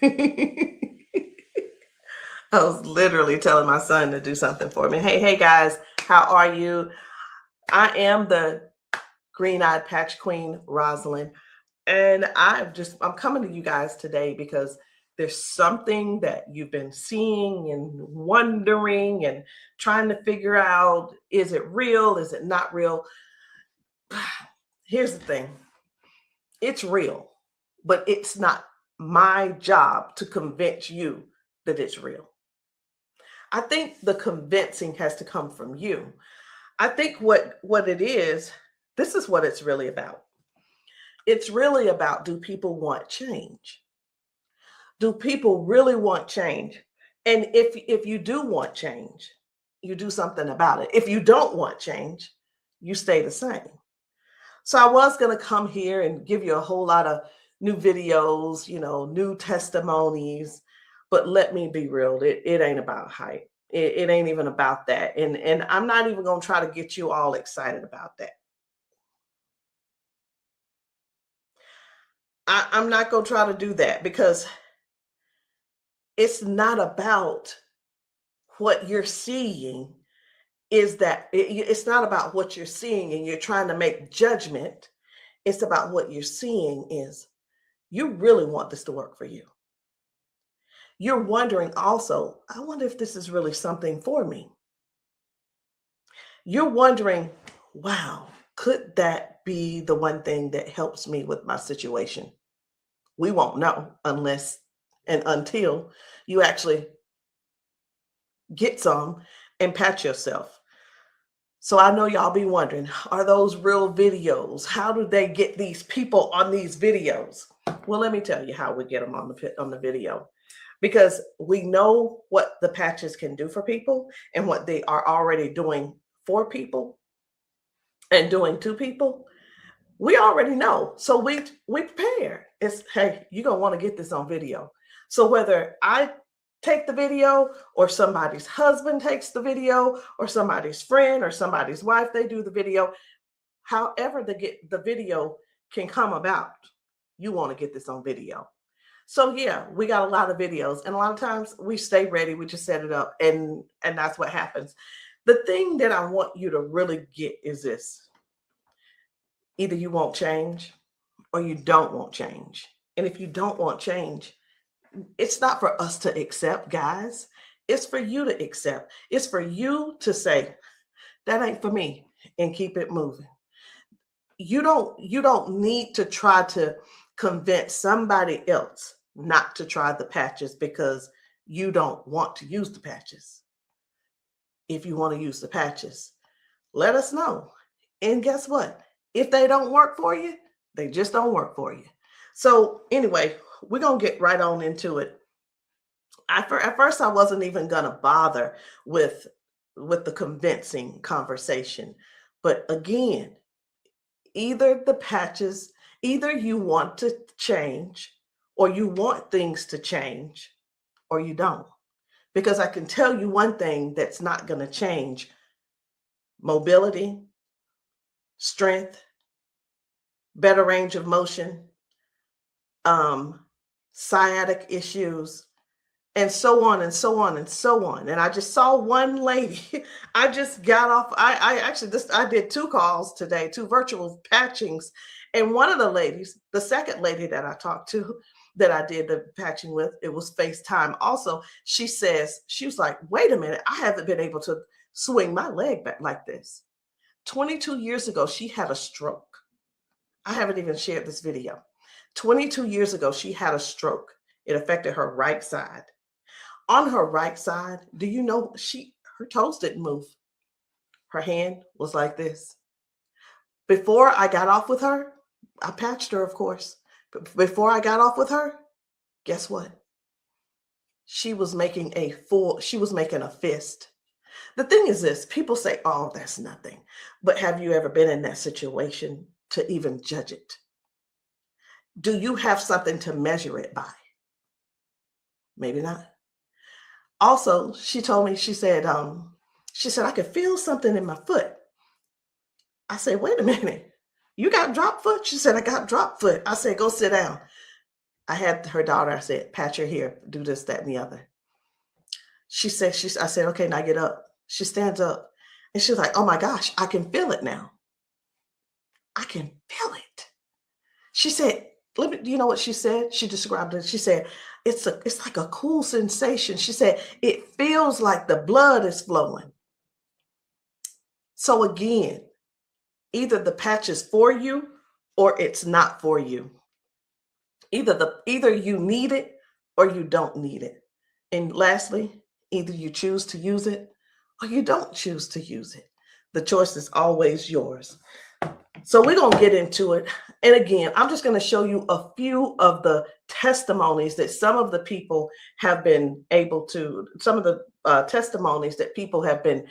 I was literally telling my son to do something for me. Hey guys, how are you? I am the green-eyed patch queen, Rosalind, and I'm coming to you guys today because there's something that you've been seeing and wondering and trying to figure out, is it real? Is it not real? Here's the thing. It's real, but it's not my job to convince you that it's real. I think the convincing has to come from you. I think what it is, this is what it's really about. It's really about, do people want change? Do people really want change? And if you do want change, you do something about it. If you don't want change, you stay the same. So I was going to come here and give you a whole lot of new videos, new testimonies, but let me be real, it ain't about hype. It ain't even about that. And I'm not even going to try to get you all excited about that. I'm not going to try to do that because it's not about what you're seeing. It's not about what you're seeing and you're trying to make judgment. It's about what you're seeing is you really want this to work for you. You're wondering also, I wonder if this is really something for me. You're wondering, wow, could that be the one thing that helps me with my situation? We won't know unless and until you actually get some and patch yourself. So I know y'all be wondering, are those real videos? How do they get these people on these videos? Well, let me tell you how we get them on the video. Because we know what the patches can do for people and what they are already doing for people and doing to people. We already know. So we prepare. It's, hey, you're going to want to get this on video. So whether I take the video or somebody's husband takes the video or somebody's friend or somebody's wife, they do the video, however the video can come about, you want to get this on video. So yeah, we got a lot of videos, and a lot of times we stay ready. We just set it up, and that's what happens. The thing that I want you to really get is this: either you won't change, or you don't want change. And if you don't want change, it's not for us to accept, guys. It's for you to accept. It's for you to say, that ain't for me, and keep it moving. You don't need to try to convince somebody else not to try the patches because you don't want to use the patches. If you want to use the patches, let us know. And guess what? If they don't work for you, they just don't work for you. So anyway, we're going to get right on into it. At first, I wasn't even going to bother with the convincing conversation. But again, either the patches, either you want to change or you want things to change or you don't. Because I can tell you one thing that's not going to change: mobility, strength, better range of motion, sciatic issues, and so on and so on and so on. And I just saw one lady. I just got off. I did 2 calls today, 2 virtual patchings. And one of the ladies, the second lady that I talked to, that I did the patching with, it was FaceTime also. She was like, wait a minute, I haven't been able to swing my leg back like this. 22 years ago, she had a stroke. I haven't even shared this video. 22 years ago, she had a stroke. It affected her right side. On her right side, do you know her toes didn't move? Her hand was like this. Before I got off with her, I patched her, of course. But before I got off with her, guess what? She was making a fist. The thing is this: people say, oh, that's nothing. But have you ever been in that situation to even judge it? Do you have something to measure it by? Maybe not. Also, she told me, she said, I could feel something in my foot. I said, wait a minute, you got drop foot? She said, I got drop foot. I said, go sit down. I had her daughter, I said, pat your hair, do this, that, and the other. I said, okay, now get up. She stands up and she's like, oh my gosh, I can feel it now. I can feel it. She said, let me, you know what she said? She described it. She said, it's like a cool sensation. She said, it feels like the blood is flowing. So again, either the patch is for you or it's not for you. Either you need it or you don't need it. And lastly, either you choose to use it or you don't choose to use it. The choice is always yours. So we're going to get into it. And again, I'm just going to show you a few of the testimonies that some of the people have been able to, some of the testimonies that people have been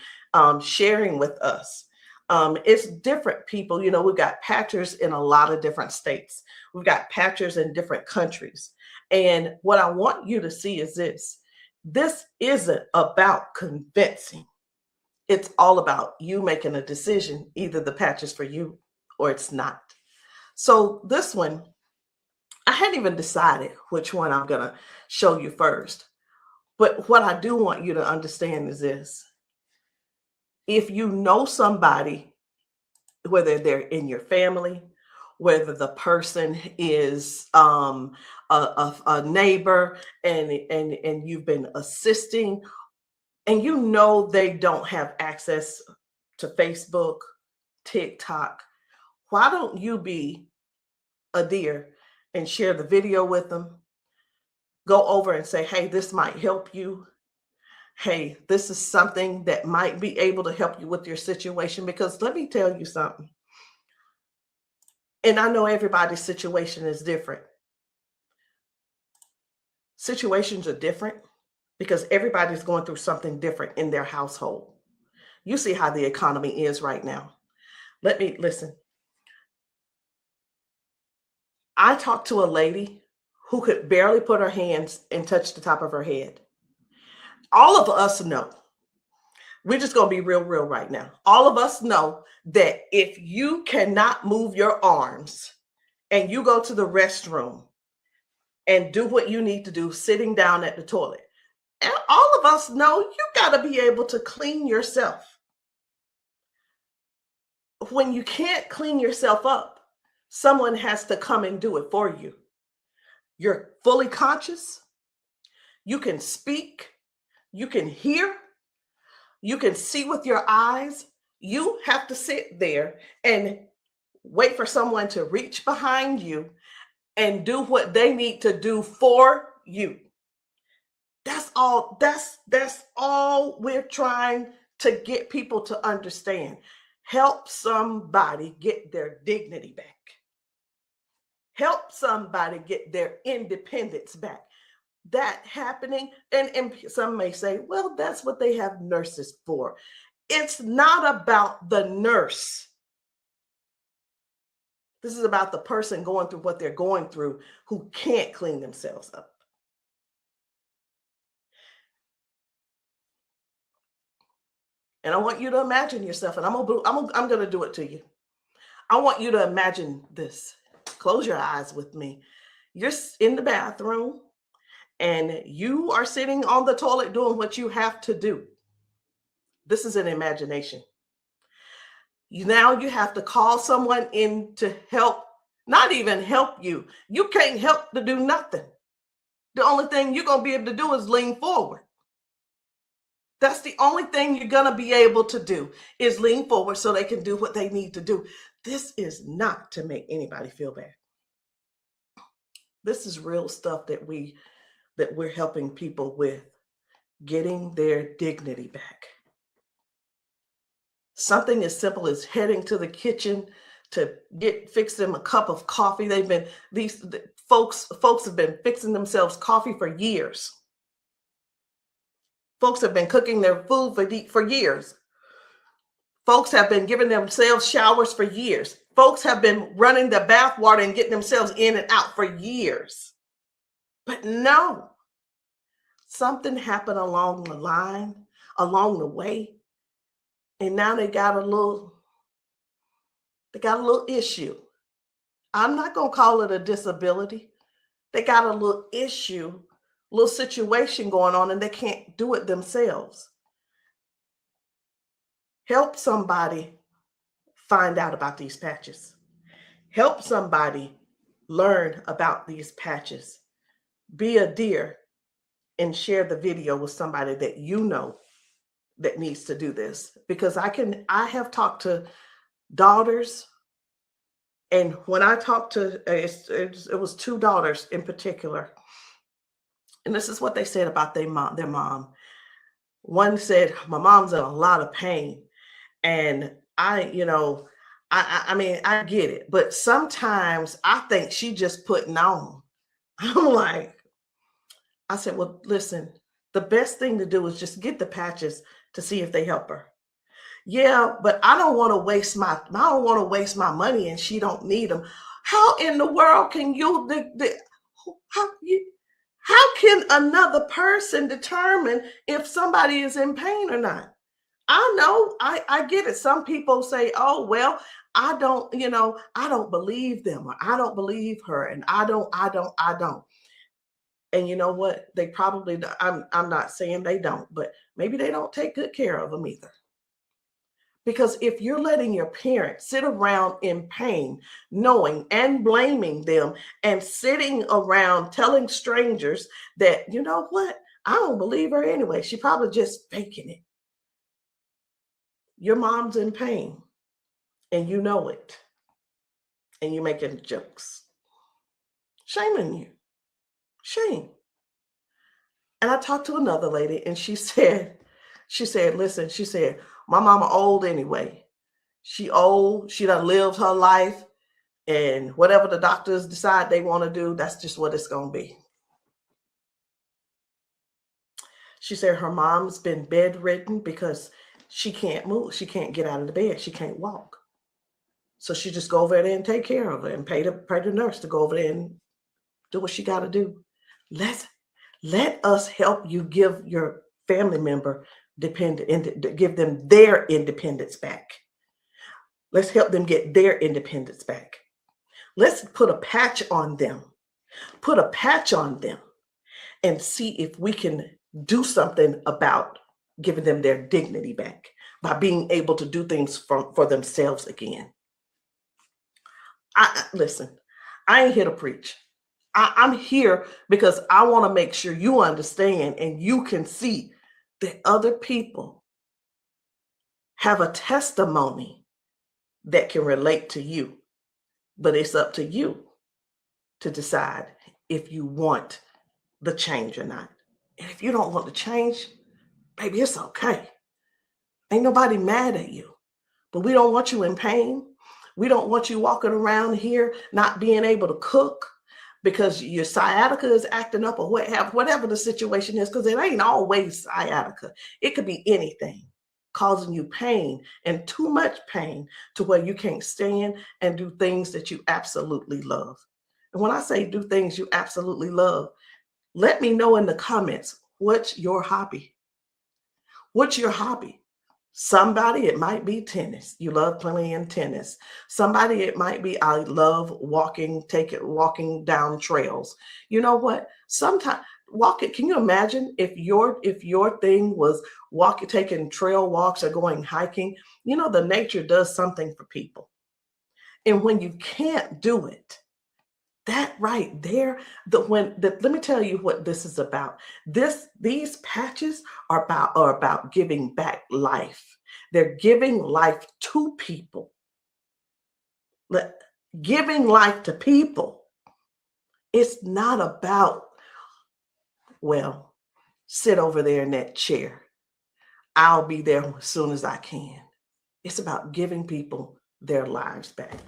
sharing with us. It's different people. You know, we've got patchers in a lot of different states. We've got patchers in different countries. And what I want you to see is this. This isn't about convincing. It's all about you making a decision. Either the patch is for you or it's not. So this one, I hadn't even decided which one I'm going to show you first. But what I do want you to understand is this. If you know somebody, whether they're in your family, whether the person is a neighbor and you've been assisting, and you know they don't have access to Facebook, TikTok, why don't you be a dear and share the video with them? Go over and say, hey, this might help you. Hey, this is something that might be able to help you with your situation. Because let me tell you something. And I know everybody's situation is different. Situations are different because everybody's going through something different in their household. You see how the economy is right now. Let me listen. I talked to a lady who could barely put her hands and touch the top of her head. All of us know, we're just going to be real right now. All of us know that if you cannot move your arms and you go to the restroom and do what you need to do sitting down at the toilet, and all of us know you got to be able to clean yourself. When you can't clean yourself up, someone has to come and do it for you. You're fully conscious. You can speak. You can hear. You can see with your eyes. You have to sit there and wait for someone to reach behind you and do what they need to do for you. That's all we're trying to get people to understand. Help somebody get their dignity back. Help somebody get their independence back. That happening, and some may say, well, that's what they have nurses for. It's not about the nurse. This is about the person going through what they're going through who can't clean themselves up. And I want you to imagine yourself, and I'm going to do it to you. I want you to imagine this. Close your eyes with me. You're in the bathroom and you are sitting on the toilet doing what you have to do. This is an imagination. Now you have to call someone in to help, not even help you. You can't help to do nothing. The only thing you're going to be able to do is lean forward. That's the only thing you're going to be able to do is lean forward so they can do what they need to do. This is not to make anybody feel bad. This is real stuff that we're helping people with, getting their dignity back. Something as simple as heading to the kitchen to fix them a cup of coffee. These folks have been fixing themselves coffee for years. Folks have been cooking their food for years. Folks have been giving themselves showers for years. Folks have been running the bath water and getting themselves in and out for years. But no, something happened along the line, along the way, and now they got a little issue. I'm not going to call it a disability They got a little issue, little situation going on, and they can't do it themselves. Help somebody find out about these patches. Help somebody learn about these patches. Be a dear and share the video with somebody that you know that needs to do this. Because I have talked to daughters, and when I talked to, it was two daughters in particular, and this is what they said about their mom. One said, my mom's in a lot of pain. And I mean, I get it, but sometimes I think she just putting on. I'm like, I said, well, listen, the best thing to do is just get the patches to see if they help her. Yeah, but I don't want to waste my money and she don't need them. How in the world can how can another person determine if somebody is in pain or not? I know, I get it. Some people say, oh, well, I don't believe them, or I don't believe her, and I don't. And you know what? They probably, I'm not saying they don't, but maybe they don't take good care of them either. Because if you're letting your parents sit around in pain, knowing and blaming them, and sitting around telling strangers that, you know what, I don't believe her anyway, she probably just faking it. Your mom's in pain and you know it, and you're making jokes. Shame on you. Shame. And I talked to another lady and she said, listen, she said, my mama old anyway. She old, she done lived her life, and whatever the doctors decide they want to do, that's just what it's going to be. She said her mom's been bedridden because she can't move. She can't get out of the bed. She can't walk. So she just go over there and take care of her and pay the nurse to go over there and do what she got to do. Let us help you give your family member give them their independence back. Let's help them get their independence back. Let's put a patch on them. Put a patch on them and see if we can do something about giving them their dignity back by being able to do things for themselves again. Listen, I ain't here to preach. I'm here because I want to make sure you understand and you can see that other people have a testimony that can relate to you. But it's up to you to decide if you want the change or not. And if you don't want the change, baby, it's okay. Ain't nobody mad at you. But we don't want you in pain. We don't want you walking around here not being able to cook because your sciatica is acting up, or whatever the situation is, because it ain't always sciatica. It could be anything causing you pain, and too much pain to where you can't stand and do things that you absolutely love. And when I say do things you absolutely love, let me know in the comments, what's your hobby? What's your hobby? Somebody, it might be tennis. You love playing tennis. Somebody, it might be, I love walking down trails. You know what? Sometimes walking, can you imagine if your thing was taking trail walks or going hiking? You know, the nature does something for people. And when you can't do it, that right there, let me tell you what this is about. These patches are about giving back life. They're giving life to people. Giving life to people. It's not about, well, sit over there in that chair. I'll be there as soon as I can. It's about giving people their lives back.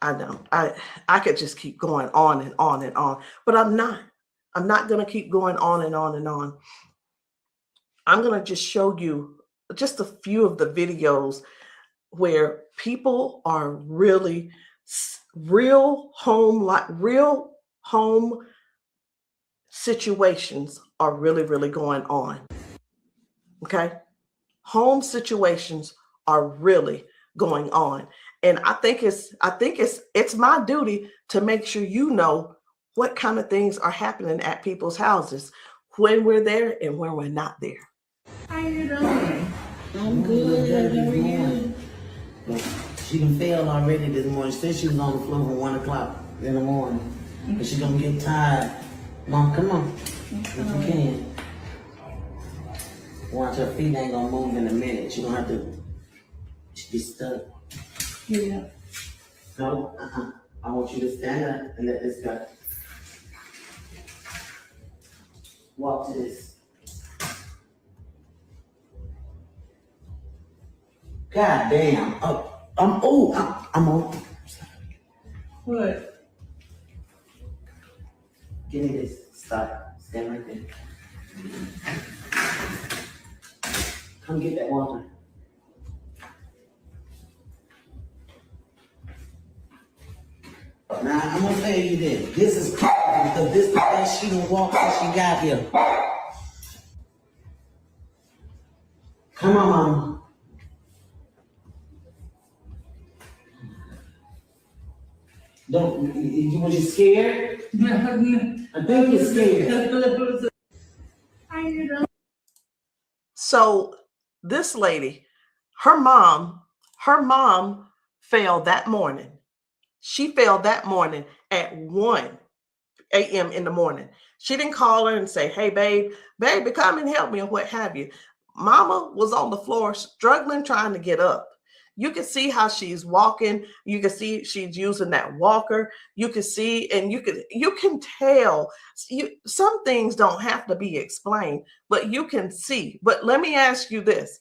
I know I could just keep going on and on and on, but I'm not going to keep going on and on and on. I'm going to just show you just a few of the videos where people are really real home situations are really going on. Okay. Home situations are really going on. And I think it's my duty to make sure you know what kind of things are happening at people's houses when we're there and when we're not there. How you doing? I'm good. How are you? She done failed already this morning. She said she was on the floor from 1 o'clock in the morning. But she gonna get tired. Mom, come on. If you can. Watch, her feet ain't gonna move in a minute. She gonna have to be stuck. Yeah. No, I want you to stand up and let this go. Walk to this. God damn. I'm on. What? Give me this. Stop. Stand right there. Come get that water. Now, I'm gonna tell you this. This is powerful because this is the best she done walked since she got here. Come on, Mama. Was you scared? I think you're scared. How you doing? So this lady, her mom fell that morning. She fell that morning at 1 a.m. in the morning. She didn't call her and say, hey, baby, come and help me, or what have you. Mama was on the floor struggling, trying to get up. You can see how she's walking. You can see she's using that walker. You can see, and you can tell. Some things don't have to be explained, but you can see. But let me ask you this.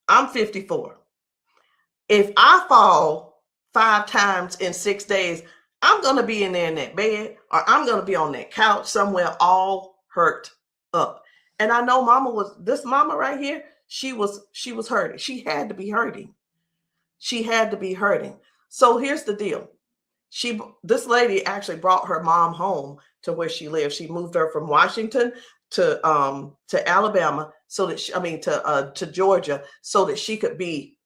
I'm 54. If I fall 5 times in 6 days, I'm going to be in there in that bed, or I'm going to be on that couch somewhere all hurt up. And I know this mama right here, she was hurting. She had to be hurting. She had to be hurting. So here's the deal. This lady actually brought her mom home to where she lived. She moved her from Washington to Alabama to Georgia, so that she could be,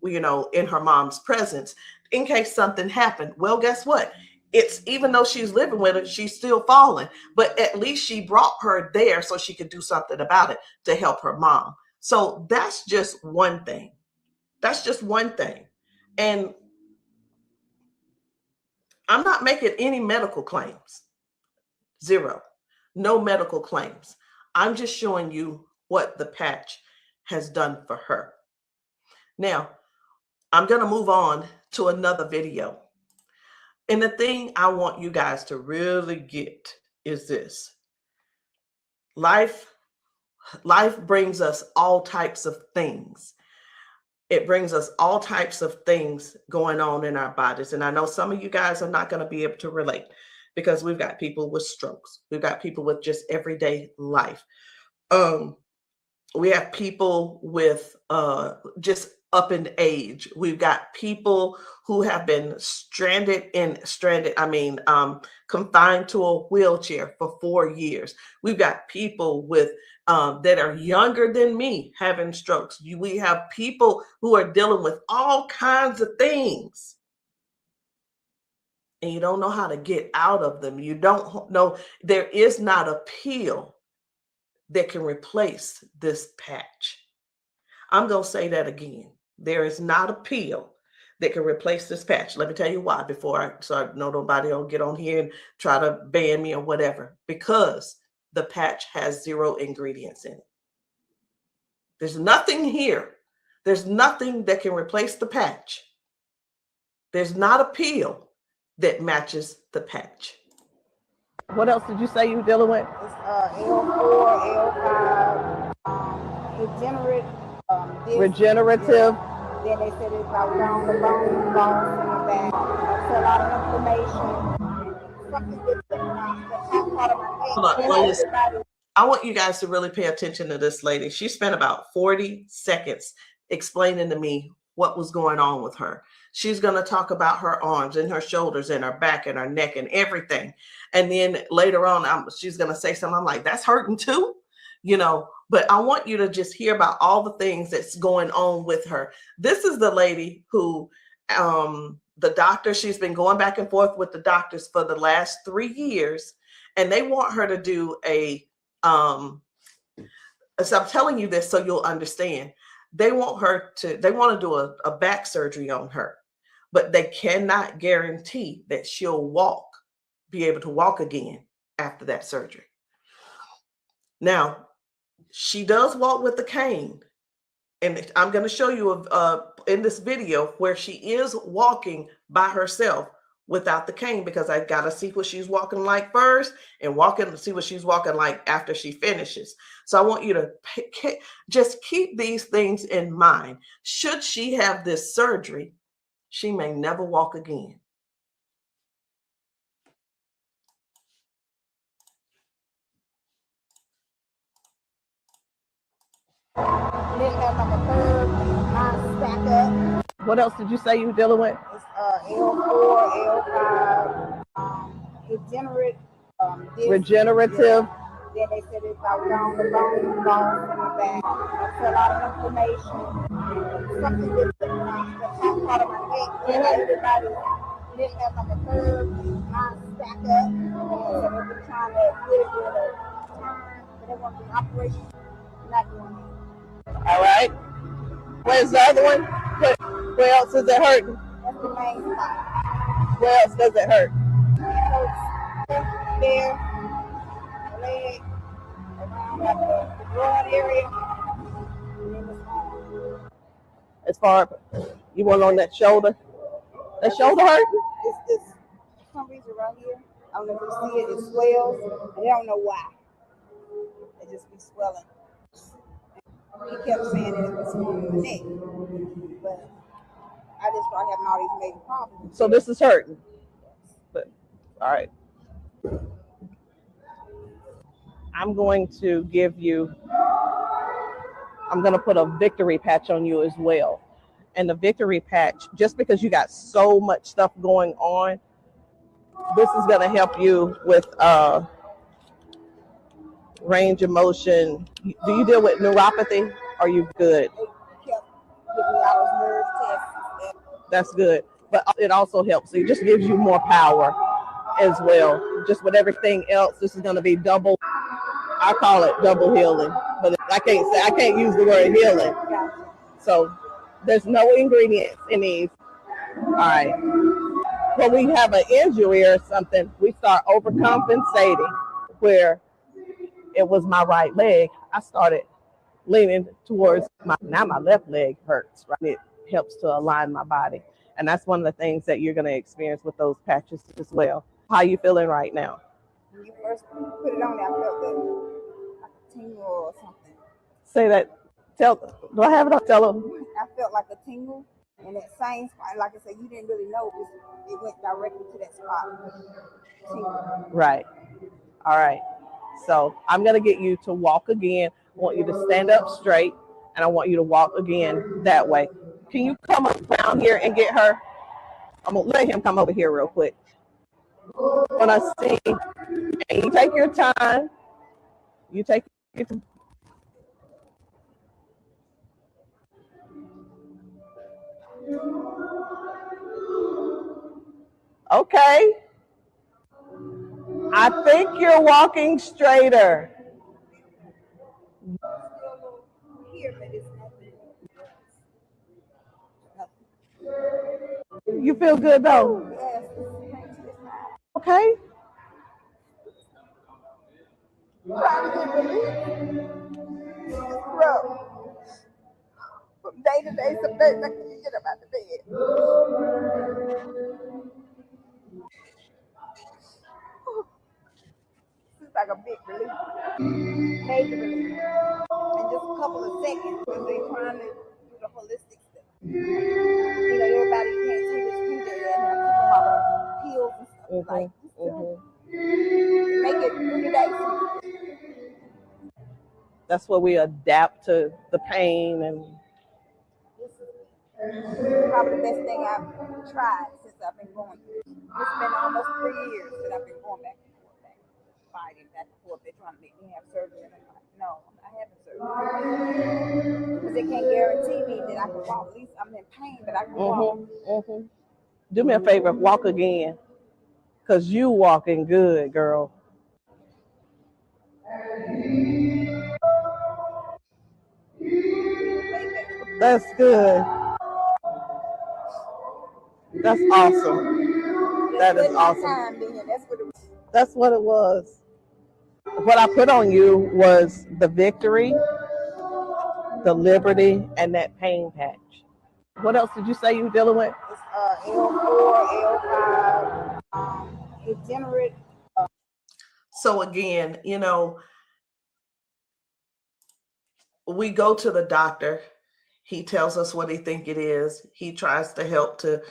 in her mom's presence in case something happened. Well, guess what? It's, even though she's living with her, she's still falling, but at least she brought her there so she could do something about it to help her mom. So that's just one thing. That's just one thing. And I'm not making any medical claims. Zero. No medical claims. I'm just showing you what the patch has done for her. Now, I'm going to move on to another video. And the thing I want you guys to really get is this. Life brings us all types of things. It brings us all types of things going on in our bodies. And I know some of you guys are not going to be able to relate, because we've got people with strokes. We've got people with just everyday life. We have people with just up in age. We've got people who have been confined to a wheelchair for 4 years. We've got people with that are younger than me having strokes. We have people who are dealing with all kinds of things, and you don't know how to get out of them. You don't know. There is not a pill that can replace this patch. I'm going to say that again. There is not a pill that can replace this patch. Let me tell you why, so I know nobody will get on here and try to ban me or whatever. Because the patch has 0 ingredients in it. There's nothing here. There's nothing that can replace the patch. There's not a pill that matches the patch. What else did you say you were dealing with? It's L4, L5, regenerative. Yeah. Then they said it's about down the bone, bones in the back. That's a lot of inflammation. Something that's part of my head. I want you guys to really pay attention to this lady. She spent about 40 seconds explaining to me what was going on with her. She's going to talk about her arms and her shoulders and her back and her neck and everything. And then later on, she's going to say something. I'm like, that's hurting too, but I want you to just hear about all the things that's going on with her. This is the lady who the doctor, she's been going back and forth with the doctors for the last 3 years, and they want her to do a so I'm telling you this so you'll understand. They want to do a back surgery on her, but they cannot guarantee that she'll be able to walk again after that surgery. Now, she does walk with the cane, and I'm going to show you in this video where she is walking by herself without the cane, because I got to see what she's walking like first and see what she's walking like after she finishes. So I want you to just keep these things in mind. Should she have this surgery, she may never walk again. Then have like a curve, mine stack up. What else did you say you were dealing with? It's L4, L5, regenerative. Yeah. Then they said it's like down the bone in the back. That's a lot of inflammation. Something with the top part of my neck. And everybody didn't have like a curve, mine stack up. So they've been trying to get it with a turn, but they want the operation. Not doing it. All right. Where's the other one? Where else is it hurting? That's the main spot. Where else does it hurt? It hurts there, leg, around like the broad area, and then the arm. As far you want on that shoulder? That shoulder hurt? It's this, for some reason right here, I don't know if you see it, it swells, and they don't know why. It just be swelling. He kept saying that it was from the neck, but I just started having all these major problems. So this is hurting. But, all right. I'm going to put a victory patch on you as well. And the victory patch, just because you got so much stuff going on, this is going to help you with range of motion. Do you deal with neuropathy? Are you good? They kept giving me all those nerve tests. That's good. But it also helps. It just gives you more power as well. Just with everything else, this is going to be double. I call it double healing, but I can't use the word healing. So there's no ingredients in these. All right. When we have an injury or something, we start overcompensating. Where it was my right leg, I started leaning towards my left leg hurts, right? It helps to align my body. And that's one of the things that you're going to experience with those patches as well. How are you feeling right now? When you first put it on, I felt like a tingle or something. Say that. Do I have it up? Tell them. I felt like a tingle, and that same spot, like I said, you didn't really know it went directly to that spot. Tingle. Right. All right. So I'm going to get you to walk again. I want you to stand up straight, and I want you to walk again that way. Can you come around here and get her? I'm going to let him come over here real quick. When I sing, and you take your time. You take your time. Okay. I think you're walking straighter. You feel good though? Okay. From day to day, some days I can't get up out of bed. It's like a big relief, major relief, in just a couple of seconds because they're trying to do the holistic stuff. You know, everybody can't see this finger and I keep them all peels and stuff like make it 3 days. That's where we adapt to the pain, and this is probably the best thing I've tried since I've been going through. It's been almost 3 years that I've been going back and forth, fighting back and forth. They're trying to make me have surgery, and I'm like, no, I'm not having surgery because they can't guarantee me that I can walk. At least I'm in pain, but I can walk. Do me a favor, walk again, because you walking good, girl. That's good. That's awesome. That is awesome. That's what it was. What I put on you was the victory, the liberty, and that pain patch. What else did you say you were dealing with? It's L4, L5, degenerate. So again, we go to the doctor. He tells us what he think it is. He tries to help to,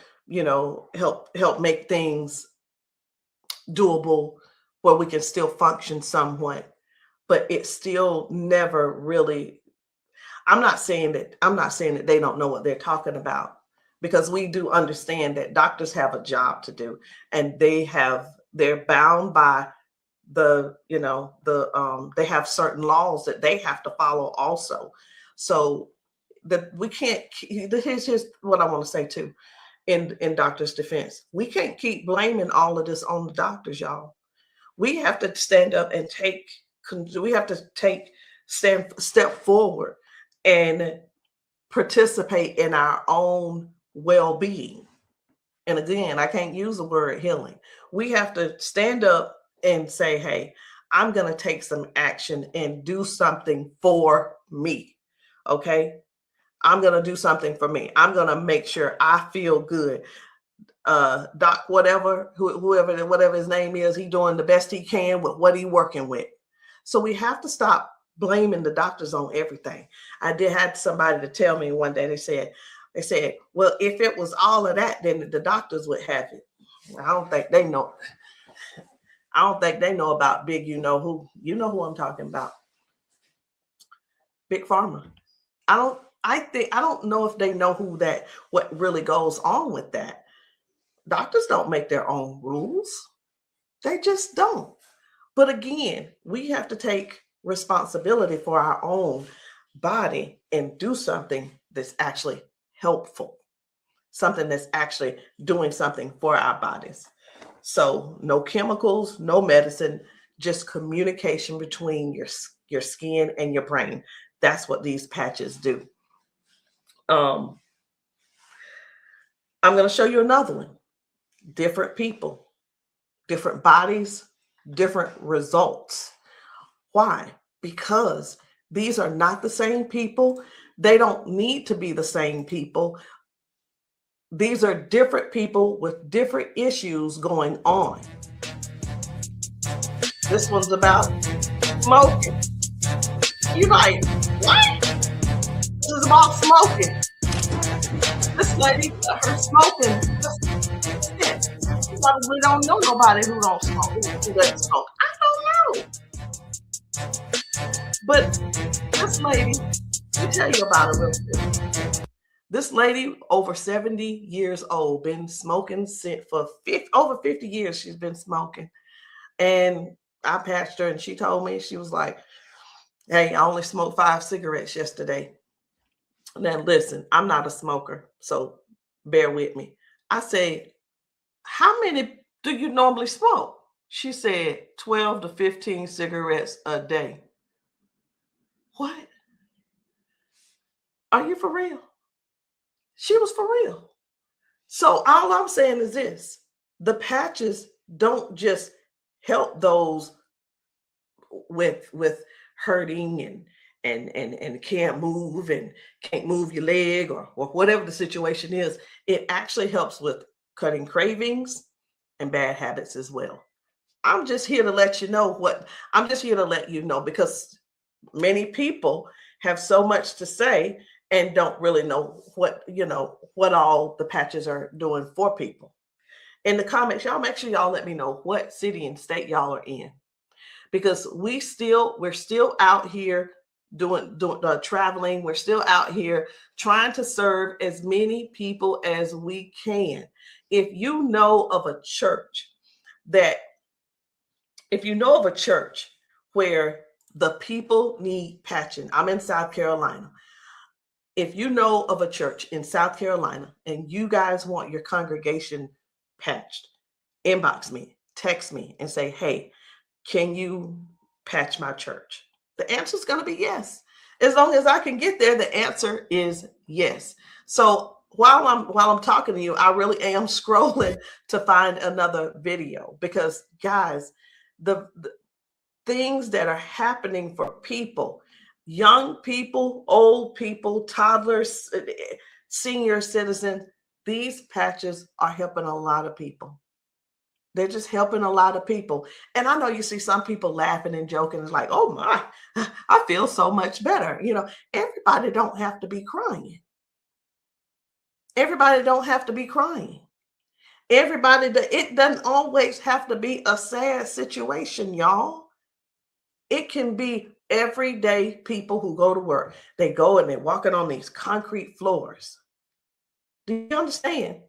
help make things doable where we can still function somewhat, but it's still never really. I'm not saying that they don't know what they're talking about, because we do understand that doctors have a job to do, and they're bound by they have certain laws that they have to follow also. So that we can't. Here's what I want to say too. In doctors' defense, we can't keep blaming all of this on the doctors, y'all. We have to stand up and step forward and participate in our own well-being. And again, I can't use the word healing. We have to stand up and say, hey, I'm going to take some action and do something for me. Okay. I'm going to do something for me. I'm going to make sure I feel good. Doc, whatever his name is, he's doing the best he can with what he's working with. So we have to stop blaming the doctors on everything. I had somebody to tell me one day, they said, well, if it was all of that, then the doctors would have it. I don't think they know. I don't think they know about big, you know who I'm talking about. Big Pharma. I don't know if they know what really goes on with that. Doctors don't make their own rules. They just don't. But again, we have to take responsibility for our own body and do something that's actually helpful, something that's actually doing something for our bodies. So no chemicals, no medicine, just communication between your skin and your brain. That's what these patches do. I'm going to show you another one. Different people, different bodies, different results. Why? Because these are not the same people. They don't need to be the same people. These are different people with different issues going on. This one's about smoking. You're like, what? This is about smoking. This lady, her smoking. You probably don't know nobody who don't smoke, who doesn't smoke. I don't know. But this lady, let me tell you about her real quick. This lady, over 70 years old, been smoking for over 50 years. She's been smoking. And I patched her, and she told me, she was like, hey, I only smoked 5 cigarettes yesterday. Now, listen, I'm not a smoker, so bear with me. I said, how many do you normally smoke? She said 12 to 15 cigarettes a day. What? Are you for real? She was for real. So all I'm saying is this: the patches don't just help those with hurting and can't move and can't move your leg or whatever the situation is. It actually helps with cutting cravings and bad habits as well. I'm just here to let you know because many people have so much to say and don't really know what all the patches are doing for people. In the comments, y'all make sure y'all let me know what city and state y'all are in, because we're still out here doing traveling. We're still out here trying to serve as many people as we can. If you know of a church where the people need patching, I'm in South Carolina. if you know of a church in South Carolina and you guys want your congregation patched, inbox me, text me, and say, hey, can you patch my church? The answer is going to be yes. As long as I can get there, the answer is yes. So while I'm talking to you, I really am scrolling to find another video, because guys, the things that are happening for people, young people, old people, toddlers, senior citizens, these patches are helping a lot of people. They're just helping a lot of people. And I know you see some people laughing and joking. It's like, oh my, I feel so much better. You know, everybody don't have to be crying. Everybody don't have to be crying. It doesn't always have to be a sad situation, y'all. It can be everyday people who go to work. They go and they're walking on these concrete floors. Do you understand?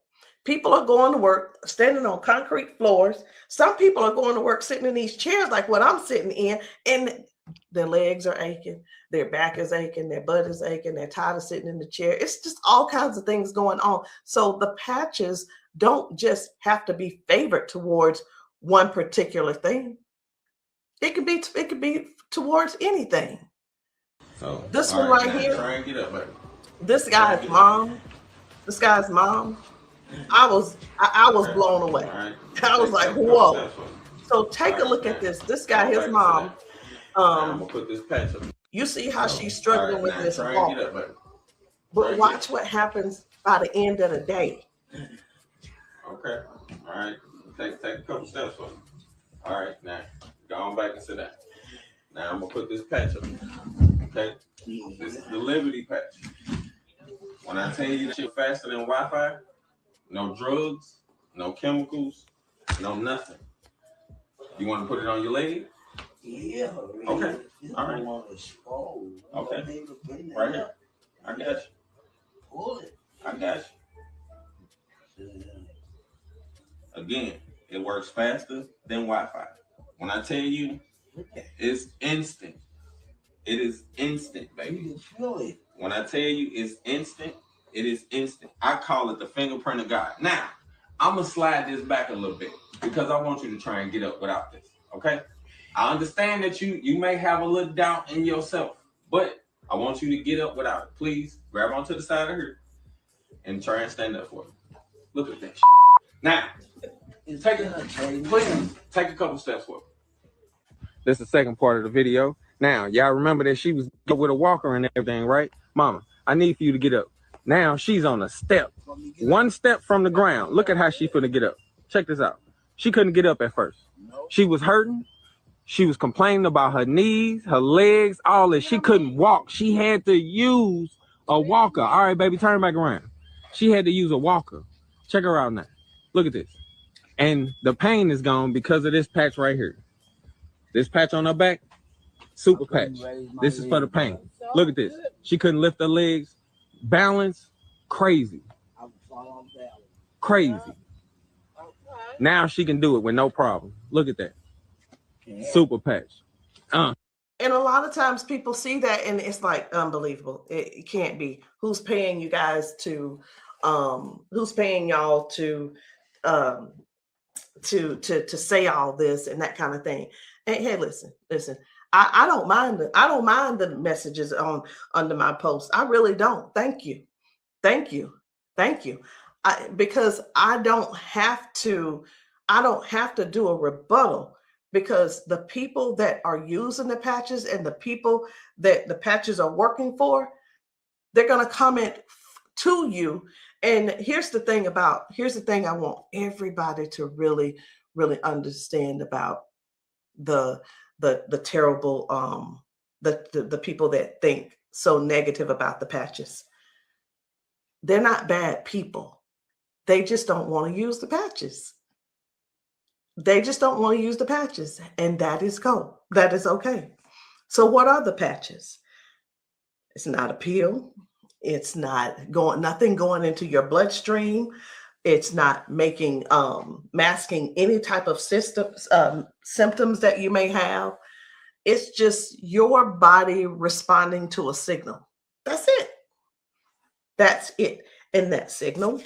People are going to work standing on concrete floors. Some people are going to work sitting in these chairs like what I'm sitting in, and their legs are aching, their back is aching, their butt is aching, they're tired of sitting in the chair. It's just all kinds of things going on. So the patches don't just have to be favored towards one particular thing. It could be towards anything. So this one right here, try and get up, baby. This guy's mom, I was blown away. Right. I was like, whoa. So take a look at this. This guy, his mom, I'm gonna put this patch up. you see how she's struggling with this try walk. and get up, baby. But watch what happens by the end of the day. Okay. All right. Take a couple steps for me. All right. Now go on back and sit down. Now I'm gonna put this patch up. Okay. This is the Liberty patch. When I tell you that you're faster than Wi-Fi, no drugs, no chemicals, no nothing. You want to put it on your leg? Yeah. Okay. All right. Okay. Right here. I got you. Pull it. I got you. Again, it works faster than Wi-Fi. When I tell you, it's instant. It is instant, baby. You can feel it. When I tell you it's instant, it is instant. I call it the fingerprint of God. Now, I'm going to slide this back a little bit because I want you to try and get up without this, okay? I understand that you may have a little doubt in yourself, but I want you to get up without it. Please grab onto the side of her and try and stand up for me. Look at that shit. Now, please take a couple steps for me. This is the second part of the video. Now, y'all remember that she was with a walker and everything, right? Mama, I need for you to get up. Now she's on a step. One step from the ground. Look at how she finna get up. Check this out. She couldn't get up at first. She was hurting. She was complaining about her knees, her legs, all this. She couldn't walk. She had to use a walker. All right, baby, turn back around. She had to use a walker. Check her out now. Look at this. And the pain is gone because of this patch right here. This patch on her back, super patch. This is for the pain. Look at this. She couldn't lift her legs. Balance, crazy. Crazy. Now she can do it with no problem. Look at that. Super patch. And a lot of times people see that and it's like unbelievable. It can't be. Who's paying you guys to who's paying y'all to say all this and that kind of thing. And hey, listen. I don't mind the messages under my post. I really don't. Thank you. Because I don't have to do a rebuttal, because the people that are using the patches and the people that the patches are working for, they're going to comment to you. And here's the thing I want everybody to really, really understand about the terrible, the people that think so negative about the patches. They're not bad people. They just don't want to use the patches. And that is cool. That is okay. So what are the patches? It's not a pill. It's not nothing going into your bloodstream. It's not masking any type of symptoms that you may have. It's just your body responding to a signal. That's it. That's it. And that signal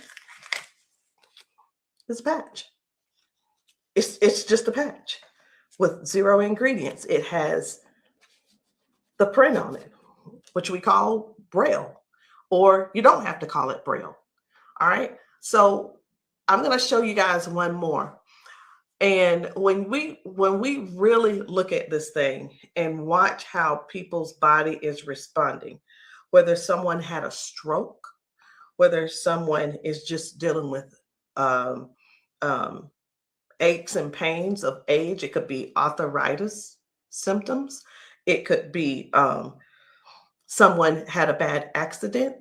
is a patch. It's just a patch with 0 ingredients. It has the print on it, which we call Braille, or you don't have to call it Braille. All right. So I'm going to show you guys one more. And when we really look at this thing and watch how people's body is responding, whether someone had a stroke, whether someone is just dealing with aches and pains of age, it could be arthritis symptoms, it could be someone had a bad accident,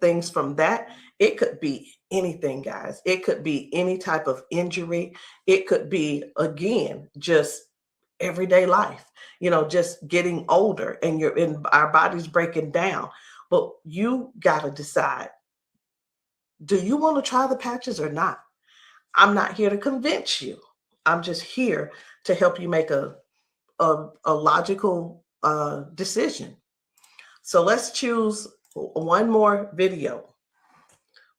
things from that. It could be anything, guys. It could be any type of injury. It could be, again, just everyday life, just getting older and our body's breaking down. But you got to decide, do you want to try the patches or not? I'm not here to convince you. I'm just here to help you make a logical decision. So let's choose one more video.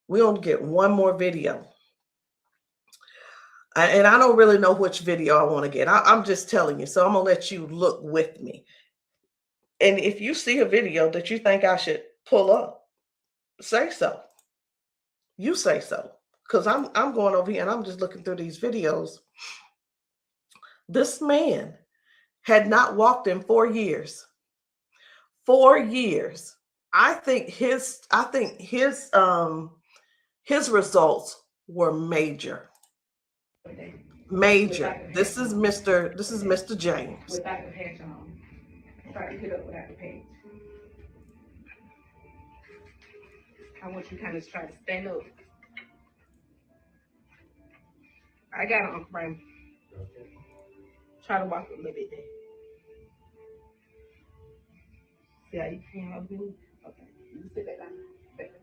We're going to get one more video. And I don't really know which video I want to get. I'm just telling you. So I'm going to let you look with me. And if you see a video that you think I should pull up, say so. You say so. Because I'm going over here and I'm just looking through these videos. This man had not walked in 4 years. 4 years. I think his results were major. Major. This is Mr. James. Without the patch on. Try to get up without the patch. I want you to kind of try to stand up. I got it, Uncle Brian. Try to walk a little bit there. See how you can help me? Okay. You sit back down. Back down.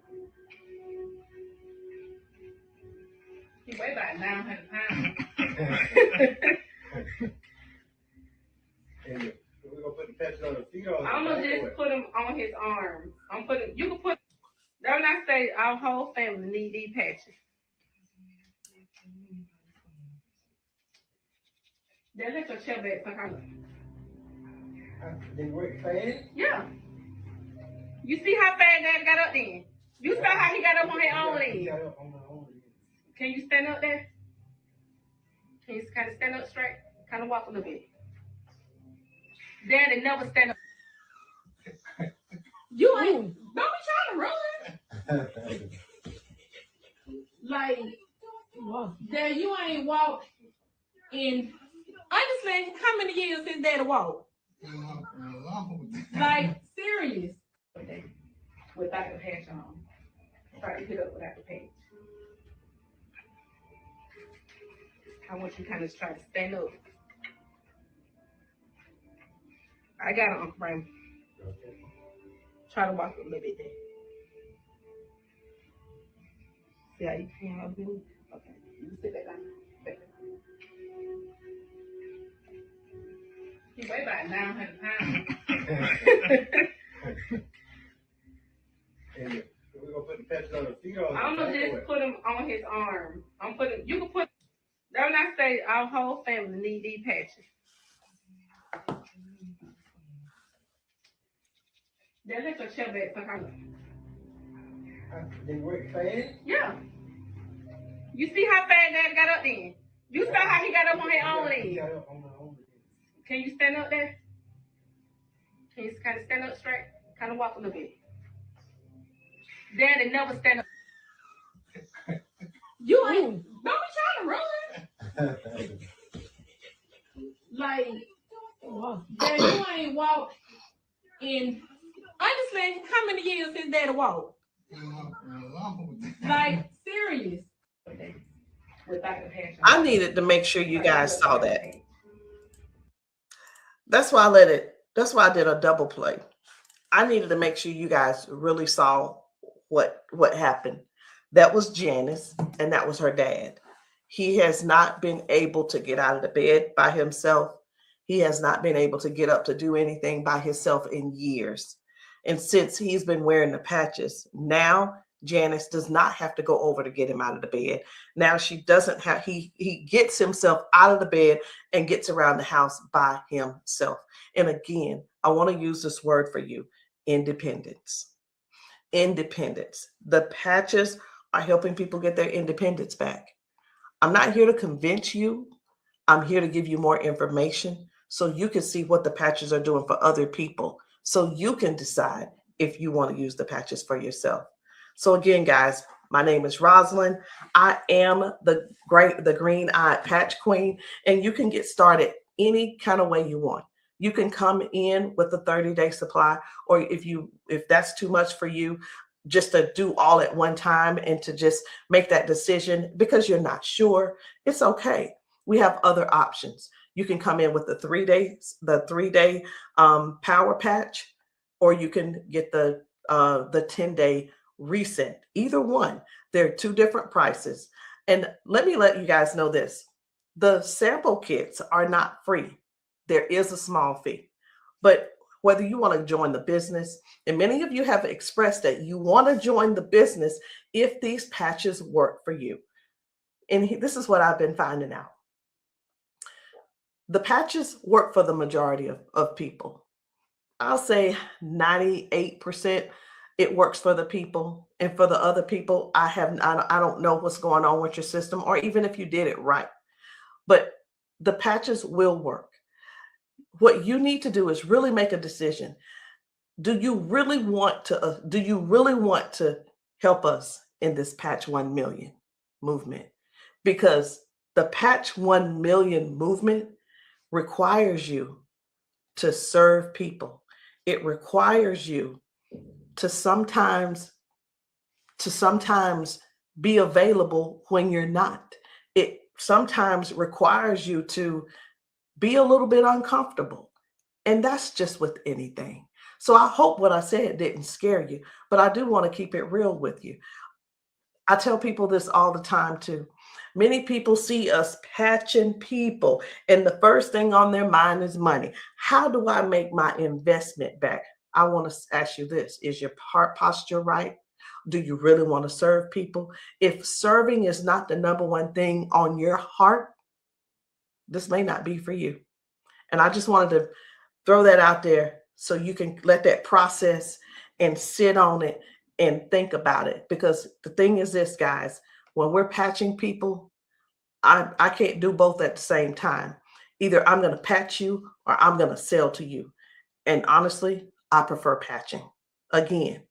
He weigh about 900 pounds. We're gonna put the patch on his feet. I'm gonna just put him on his arms. You can put, that when I say our whole family need these patches. Then let your chair back some kind of. They work fast? Yeah. You see how fast Daddy got up then? You saw how he got up on his own leg. Can you stand up there? Can you kind of stand up straight? Kind of walk a little bit. Daddy never stand up. You ain't, don't be trying to run. Like, Dad, you ain't walked in, honestly, how many years since Daddy walked? Like, serious. Without the patch on. Try to get up without the patch. I want you to kind of try to stand up. I got it, Uncle Brian. Try to walk a little bit there. See how you can help me? Okay. You sit back down. Back down. He weigh about 900 pounds. We're gonna put the patch on his feet. I'm gonna just put him on his arm. You can put, that when I say our whole family need these patches. Then let your chair back some kind of. They work fast? Yeah. You see how fast Daddy got up then? You saw how he got up on his own leg. Can you stand up there? Can you kind of stand up straight? Kind of walk a little bit. Daddy never stand up. You ain't, don't be trying to run. Like, Dad, you ain't walked in, honestly, how many years since Daddy walked? Like, serious. Without the patch on. I needed to make sure you guys saw that. That's why I did a double play. I needed to make sure you guys really saw what happened. That was Janice, and that was her dad. He has not been able to get out of the bed by himself. He has not been able to get up to do anything by himself in years. And since he's been wearing the patches, now Janice does not have to go over to get him out of the bed. Now she doesn't have, he gets himself out of the bed and gets around the house by himself. And again, I want to use this word for you, independence. Independence. The patches are helping people get their independence back. I'm not here to convince you. I'm here to give you more information so you can see what the patches are doing for other people, so you can decide if you want to use the patches for yourself. So again, guys, my name is Rosalind. I am the green-eyed patch queen, and you can get started any kind of way you want. You can come in with a 30-day supply, or if that's too much for you, just to do all at one time and to just make that decision because you're not sure, it's okay. We have other options. You can come in with the 3-day power patch, or you can get the 10-day reset. Either one. There are two different prices. And let me let you guys know this. The sample kits are not free. There is a small fee. But whether you want to join the business, and many of you have expressed that you want to join the business if these patches work for you. And this is what I've been finding out. The patches work for the majority of people. I'll say 98% it works for the people. And for the other people, I don't know what's going on with your system, or even if you did it right. But the patches will work. What you need to do is really make a decision. Do you really want to help us in this Patch 1 Million movement? Because the Patch 1 Million movement requires you to serve people. It requires you to sometimes be available when you're not. It sometimes requires you to be a little bit uncomfortable. And that's just with anything. So I hope what I said didn't scare you, but I do want to keep it real with you. I tell people this all the time too. Many people see us patching people, and the first thing on their mind is money. How do I make my investment back? I want to ask you this. Is your heart posture right? Do you really want to serve people? If serving is not the number one thing on your heart, this may not be for you. And I just wanted to throw that out there so you can let that process and sit on it and think about it. Because the thing is this, guys, when we're patching people, I can't do both at the same time. Either I'm going to patch you or I'm going to sell to you. And honestly, I prefer patching. Again,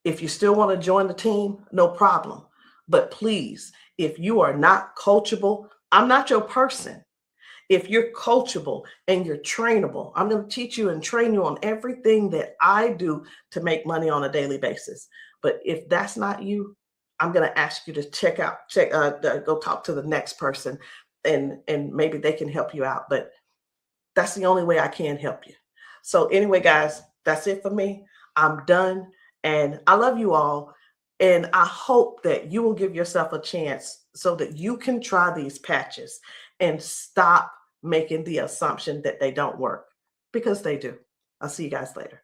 if you still want to join the team, no problem. But please, if you are not coachable, I'm not your person. If you're coachable and you're trainable, I'm going to teach you and train you on everything that I do to make money on a daily basis. But if that's not you, I'm going to ask you to go talk to the next person, and maybe they can help you out. But that's the only way I can help you. So anyway, guys, that's it for me. I'm done. And I love you all. And I hope that you will give yourself a chance so that you can try these patches and stop making the assumption that they don't work, because they do. I'll see you guys later.